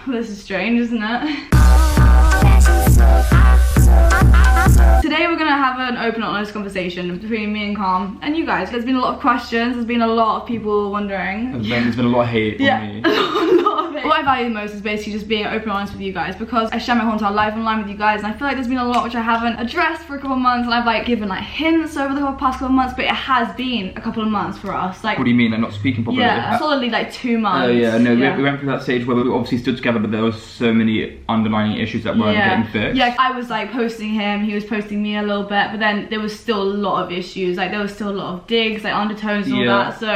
This is strange, isn't it? Today we're gonna have an open and honest conversation between me and Calm and you guys. There's been a lot of questions, there's been a lot of people wondering. There's been a lot of hate on me. A lot of it. What I value the most is basically just being open and honest with you guys, because I share my whole entire life online with you guys, and I feel like there's been a lot which I haven't addressed for a couple of months, and I've like given like hints over the past couple of months, but it has been a couple of months for us. Like, what do you mean? I'm not speaking properly? Yeah, solidly like 2 months. Oh yeah, no, we went through that stage where we obviously stood together, but there was so many underlying issues that weren't getting fixed. Yeah, I was like posting him, he was posting me a little bit, but then there was still a lot of issues. Like there was still a lot of digs, like undertones and all that. So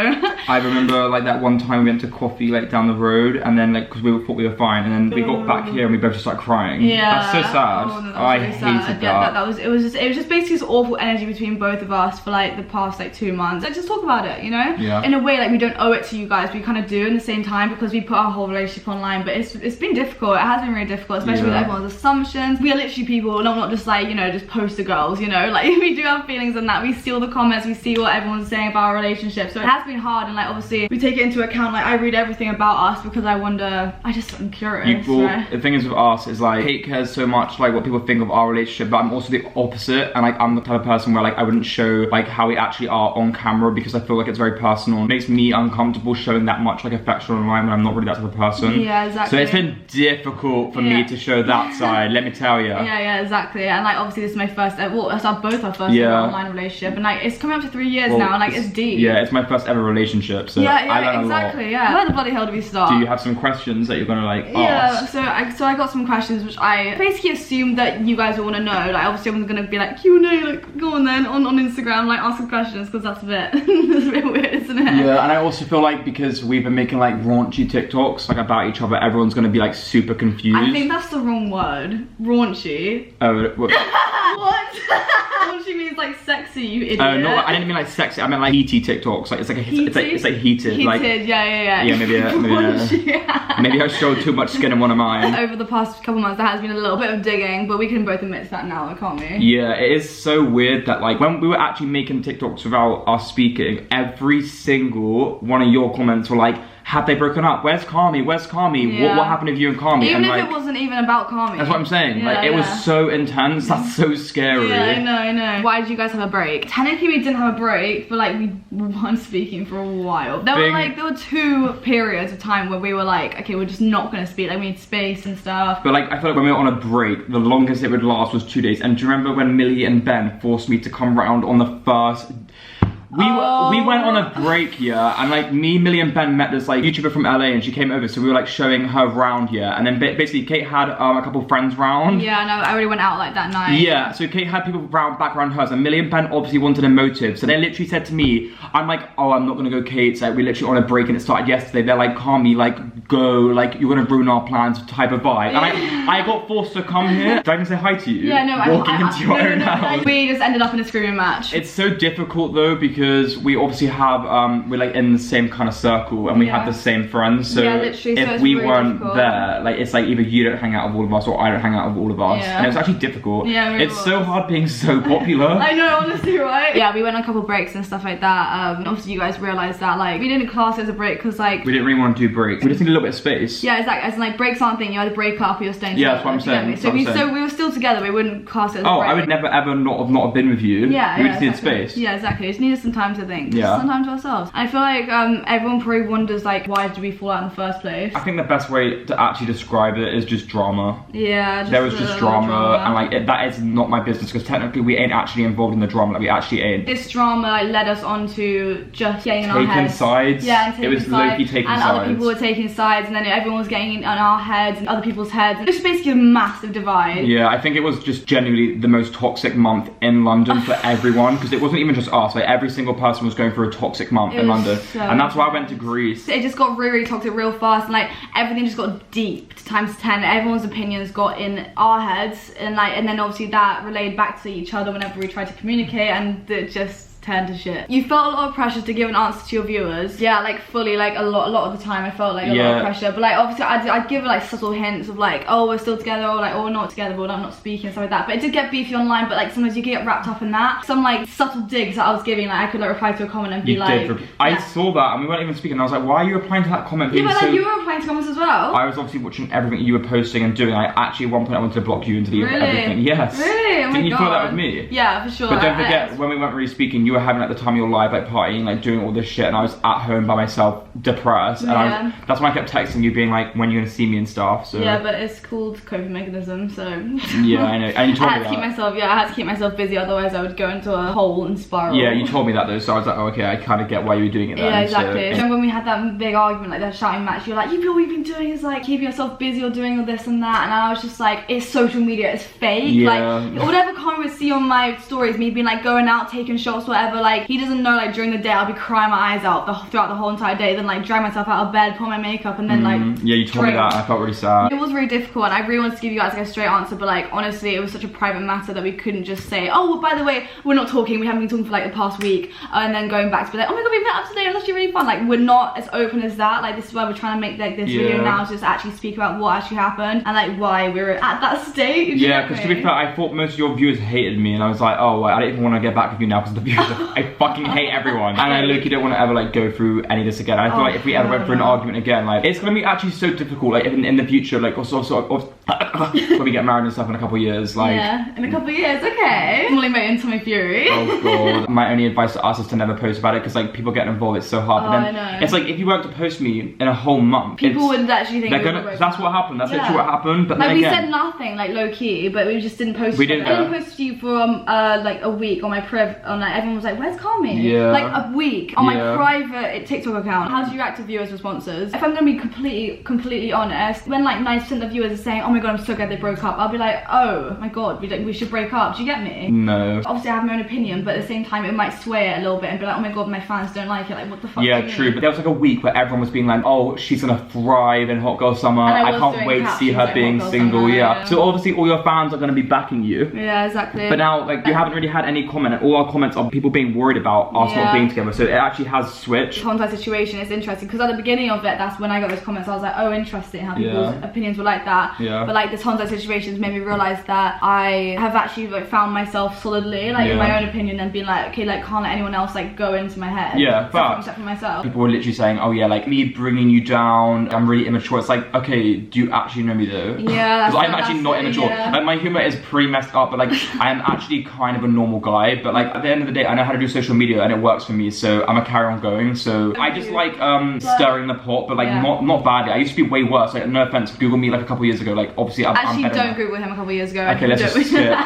I remember like that one time we went to coffee like down the road, and then like because we thought we were fine, and then we got back here and we both just started crying. Yeah, that's so sad. Oh, no, that I really hated that. It was just basically this awful energy between both of us for like the past like 2 months. Like just talk about it, you know? Yeah. In a way, like we don't owe it to you guys, we kind of do in the same time, because we put our whole relationship online. But it's been difficult. It has been really difficult, especially with everyone's assumptions. We are literally people, not just like, you know, just poster girls, you know, like we do have feelings in that. We see all the comments, we see what everyone's saying about our relationship, so it has been hard. And like obviously we take it into account. Like I read everything about us because I'm curious. Right? The thing is with us is like Kate cares so much like what people think of our relationship, but I'm also the opposite, and like I'm the type of person where like I wouldn't show like how we actually are on camera, because I feel like it's very personal. It makes me uncomfortable showing that much like affection online when I'm not really that type of person. Yeah, exactly. So it's been difficult for me to show that side, let me tell you. Yeah, exactly. And like obviously this is my first, well, it's both our first online relationship, and like it's coming up to 3 years now, and like it's deep. Yeah, it's my first ever relationship, so I learned a lot. Yeah. Where the bloody hell do we start? Do you have some questions that you're gonna like ask? Yeah, so I got some questions which I basically assumed that you guys will want to know. Like obviously I'm gonna be like Q&A, like go on then on Instagram, like ask some questions, because that's a bit that's a bit weird, isn't it? Yeah, and I also feel like because we've been making like raunchy TikToks like about each other, everyone's gonna be like super confused. I think that's the wrong word. Raunchy. Oh, what? What? Raunchy means like sexy, you idiot. Oh no, I didn't mean like sexy. I meant like heaty TikToks. Like it's like it's like heated. Like, yeah. Yeah, maybe I showed too much skin in one of mine. Over the past couple months, there has been a little bit of digging, but we can both admit to that now, can't we? Yeah, it is so weird that like when we were actually making TikToks without us speaking, every single one of your comments were like, have they broken up? Where's Carmi? Where's Carmi? Yeah. What happened with you and Carmi? Even and, if like, it wasn't even about Carmi. That's what I'm saying. Yeah, like it was so intense. That's so scary. Yeah, I know. Why did you guys have a break? Technically we didn't have a break, but like we weren't speaking for a while. There were 2 periods of time where we were like, okay, we're just not gonna speak. Like we need space and stuff. But like I feel like when we were on a break, the longest it would last was 2 days. And do you remember when Millie and Ben forced me to come round on the first? We went on a break, and like me, Millie and Ben met this like YouTuber from LA, and she came over, so we were like showing her round, and then basically Kate had a couple friends round. Yeah, no, I already went out like that night. Yeah, so Kate had people back around hers, and Millie and Ben obviously wanted a motive, so they literally said to me, I'm like, oh, I'm not gonna go, Kate. So like, we're literally on a break, and it started yesterday. They're like, Carmi, like go, like you're gonna ruin our plans, type of vibe. And I got forced to come here. Did I even say hi to you? Yeah, no, walking into your own house. We just ended up in a screaming match. It's so difficult though, because we obviously have we're like in the same kind of circle, and we have the same friends, so if we weren't there, like it's like either you don't hang out with all of us or I don't hang out with all of us, and it was actually difficult. It's so hard being so popular. I know, honestly, right? Yeah, we went on a couple breaks and stuff like that. Obviously you guys realized that like we didn't class it as a break because like we didn't really want to do breaks. We just need a little bit of space. Yeah, exactly. As in like breaks aren't a thing. You either break up or you're staying together. Yeah, that's what I'm saying. So we were still together. We wouldn't class it as a break. I would never ever not have been with you. Yeah, we just needed space. Yeah, exactly. We just needed some time to think. Yeah. Some time to ourselves. I feel like everyone probably wonders like, why did we fall out in the first place? I think the best way to actually describe it is just drama. Yeah, there was just drama, and like that is not my business, because technically we ain't actually involved in the drama. Like we actually ain't. This drama like led us on to just getting in our heads. Taking sides. Yeah, and it was low-key taking sides. And other people were taking sides, and then everyone was getting in on our heads and other people's heads. It was basically a massive divide. Yeah, I think it was just genuinely the most toxic month in London for everyone, because it wasn't even just us. Like every single person was going through a toxic month in London, and that's why I went to Greece. It just got really toxic real fast, and like everything just got deep to times 10. Everyone's opinions got in our heads, and then obviously that relayed back to each other whenever we tried to communicate, and it just turned to shit. You felt a lot of pressure to give an answer to your viewers. Yeah, like fully, like a lot of the time I felt like a lot of pressure. But like obviously I'd give like subtle hints of like, oh, we're still together, or like, oh, we're not together, but I'm not speaking, stuff like that. But it did get beefy online, but like sometimes you get wrapped up in that. Some like subtle digs that I was giving, like I could like reply to a comment and be I saw that and we weren't even speaking, and I was like, why are you replying to that comment? Yeah, but like you were replying to comments as well. I was obviously watching everything you were posting and doing. I actually at one point I wanted to block you and delete everything. Yes. Really? Oh my Didn't you God. feel that with me? Yeah, for sure. But don't forget, when we weren't really speaking, you were having at the time your live like partying, like doing all this shit, and I was at home by myself, depressed. And that's when I kept texting you, being like, when are you gonna see me and stuff. So yeah, but it's called coping mechanism. So yeah, I know. And you told me that. I had to keep myself busy, otherwise I would go into a hole and spiral. Yeah, you told me that though, so I was like, oh, okay, I kind of get why you were doing it then. Yeah, exactly. So, and when we had that big argument, like that shouting match, you're like, all you've been doing is like keeping yourself busy or doing all this and that, and I was just like, it's social media, it's fake. Yeah. Like whatever comment we see on my stories, me being like going out, taking shots, whatever, like he doesn't know, like during the day I'll be crying my eyes out throughout the whole entire day, then like drag myself out of bed, put my makeup, and then like yeah, you told me that and I felt really sad. It was really difficult, and I really wanted to give you guys like a straight answer, but like honestly it was such a private matter that we couldn't just say, oh well, by the way, we're not talking, we haven't been talking for like the past week, and then going back to be like, oh my God, we met up today, it was actually really fun. Like we're not as open as that. Like this is why we're trying to make like this video now, to just actually speak about what actually happened and like why we were at that stage. Yeah, because to be fair, I thought most of your viewers hated me, and I was like, oh, I don't even want to get back with you now because the viewers I fucking hate everyone, and I literally don't want to ever like go through any of this again. I feel like if we ever went through an argument again, like it's gonna be actually so difficult, like in the future, like also when we get married and stuff in a couple of years, like in a couple of years, okay. Molly May and Tommy Fury. Oh God. My only advice to us is to never post about it, because like people getting involved, it's so hard. But then it's like if you weren't to post me in a whole month, people wouldn't actually think that's what happened. That's literally what happened. But like then we said nothing, like low key, but we just didn't post. I didn't post to you for like a week on my priv. On like everyone was like, "Where's Carmi?" Yeah. Like a week on my private TikTok account. How do you react to viewers' responses? If I'm gonna be completely honest, when like 90% of viewers are saying, "Oh my God, I'm so glad they broke up," I'll be like, "Oh my God, we should break up." Do you get me? No. Obviously, I have my own opinion, but at the same time, it might sway it a little bit and be like, "Oh my God, my fans don't like it." Like, what the fuck? Yeah, true. But there was like a week where everyone was being like, "Oh, she's gonna thrive in Hot Girl Summer. I can't wait to see her being single." Yeah. So obviously, all your fans are gonna be backing you. Yeah, exactly. But now, like, you haven't really had any comment, and all our comments are people being worried about us not being together. So it actually has switched. The contact situation is interesting, because at the beginning of it, that's when I got those comments. I was like, oh, interesting how people's opinions were like that. Yeah. But like this contact situation has made me realize that I have actually like found myself solidly, like in my own opinion, and being like, okay, like can't let anyone else like go into my head. Yeah, except for myself. People were literally saying, oh yeah, like me bringing you down, I'm really immature. It's like, okay, do you actually know me though? Yeah. Because I'm actually not immature. Like my humor is pretty messed up, but like I am actually kind of a normal guy. But like at the end of the day, I know how to do social media and it works for me, so I'm gonna carry on going. So I just like stirring the pot, but like not badly. I used to be way worse. Like no offense, Google me like a couple years ago. Like obviously I'm better. Don't Google him a couple years ago. Okay, let's just skip.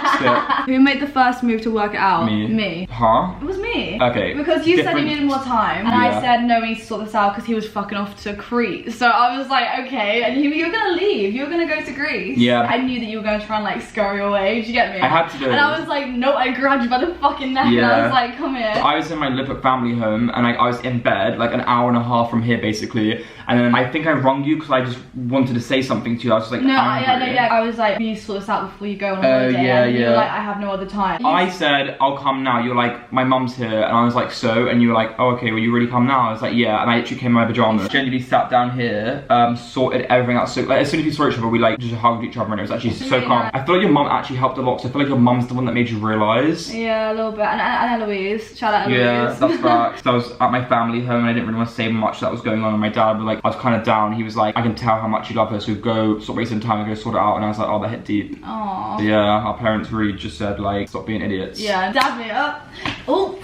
Who made the first move to work it out? Me. Huh? It was me. Okay. Because you said you needed more time, and I said no, we need to sort this out because he was fucking off to Crete. So I was like, okay, and you were gonna leave. You were gonna go to Greece. Yeah. I knew that you were gonna try and like scurry away. Did you get me? I had to do it. And I was like, no, I grabbed you by the fucking neck, and I was like, come here. So I was in my Lippert family home, and I was in bed like an hour and a half from here basically, and then I think I rung you because I just wanted to say something to you. I was just like, angry. I was like, you sort this out before you go on holiday. And you were like, I have no other time. I said, I'll come now. You're like, my mum's here, and I was like, so? And you were like, oh, okay, will you really come now? I was like, yeah, and I literally came in my pajamas. Genuinely sat down here, sorted everything out. So like, as soon as we saw each other, we like just hugged each other, and it was actually so calm. I feel like your mum actually helped a lot, so I feel like your mum's the one that made you realise. Yeah, a little bit. And Eloise, shout out Eloise. Yeah, that's right. So I was at my family home, and I didn't really want to say much that was going on, and my dad was like, I was kind of down. He was like, I can tell how much you love her, so go, stop wasting time and go sort it out. And I was like, oh, that hit deep. Aww. So yeah, our parents really just said like, stop being idiots. Yeah, dab me up. Oh.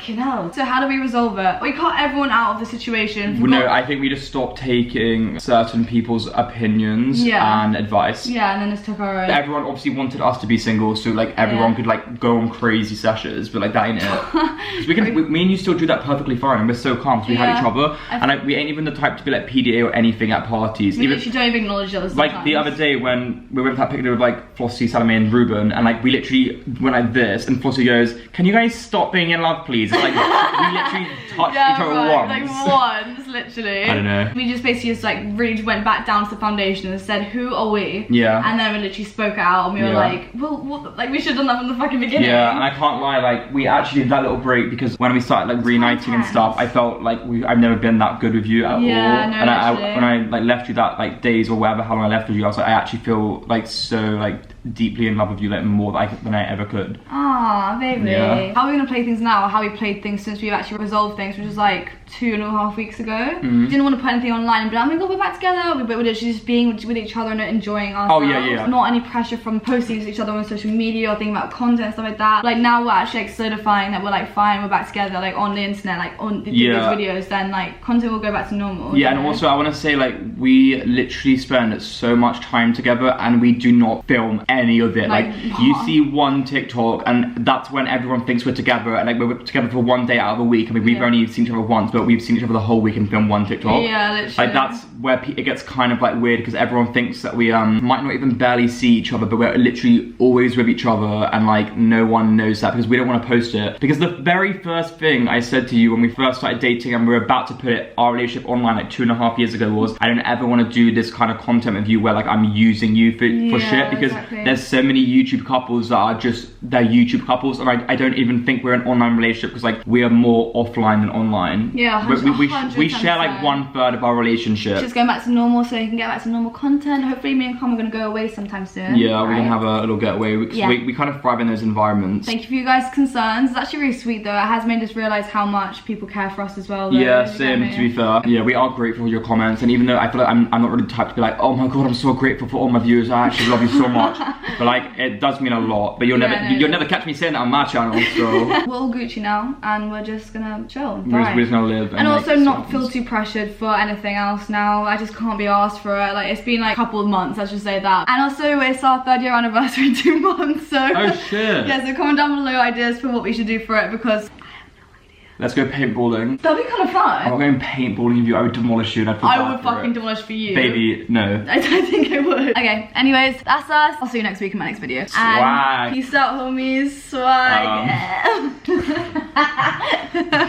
So how do we resolve it? We cut everyone out of the situation. No, I think we just stopped taking certain people's opinions and advice. Yeah, and then just took our own. Everyone obviously wanted us to be single, so like everyone could like go on crazy sessions, but like that ain't it. Me and you still do that perfectly fine, and we're so calm because we had each other, and like, we ain't even the type to be like PDA or anything at parties. We literally don't even acknowledge each other sometimes. Like the other day when we went to that picture with like Flossie, Salome and Ruben, and like we literally went like this, and Flossie goes, can you guys stop being in love please? days. It's like we literally touched each other once. Like once, literally. I don't know. We just basically just like really went back down to the foundation and said, who are we? Yeah. And then we literally spoke out and we were like, well, what, like we should have done that from the fucking beginning. Yeah, and I can't lie, like we actually did that little break because when we started like reuniting and stuff, I felt like I've never been that good with you at all. No, and when I like left you that like days or whatever, how long I left with you, I was like, I actually feel like so like deeply in love with you, like more than I ever could. Ah, baby. Yeah. How are we gonna play things now? Or how we played things since we've actually resolved things, which was like 2.5 weeks ago. Didn't want to put anything online and be like, oh my god, we're back together. But we're literally just being with each other and enjoying ourselves. Oh yeah. Not any pressure from posting to each other on social media or thinking about content and stuff like that. Like now we're actually like solidifying that we're like fine, we're back together, like on the internet, like on these videos. Then like content will go back to normal. Yeah, and also I want to say like we literally spend so much time together and we do not film any of it. Like you see one TikTok and that's when everyone thinks we're together, and like we're together for one day out of a week. I mean, we've only seen each other once, but we've seen each other the whole week and filmed one TikTok. Yeah, literally. Like that's where it gets kind of like weird because everyone thinks that we might not even barely see each other, but we're literally always with each other, and like no one knows that because we don't want to post it. Because the very first thing I said to you when we first started dating and we were about to put our relationship online like 2.5 years ago was, I don't ever want to do this kind of content with you where like I'm using you for shit, because there's so many YouTube couples that are just, they're YouTube couples, and I don't even think we're an online relationship because like we are more offline than online. Yeah, we share like 1/3 of our relationship. Just going back to normal so you can get back to normal content. Hopefully me and Con are going to go away sometime soon. Yeah, we're going to have a little getaway. We kind of thrive in those environments. Thank you for you guys' concerns. It's actually really sweet though. It has made us realise how much people care for us as well though. Yeah, same, to be fair. Yeah, we are grateful for your comments, and even though I feel like I'm not really the type to be like, oh my god, I'm so grateful for all my viewers, I actually love you so much. But like, it does mean a lot. But you'll never catch me saying that on my channel, so. We're all Gucci now, and we're just gonna chill. We're just gonna live. And also not feel too pressured for anything else now. I just can't be asked for it. Like, it's been like a couple of months, let's just say that. And also, it's our 3rd year anniversary in 2 months, so. Oh shit. Yeah, so comment down below ideas for what we should do for it, because let's go paintballing. That'd be kind of fun. I'm not going paintballing with you. I would demolish you and I'd feel I would fucking demolish for you. Baby, no. I don't think I would. Okay, anyways, that's us. I'll see you next week in my next video. Swag. And peace out, homies.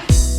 Swag.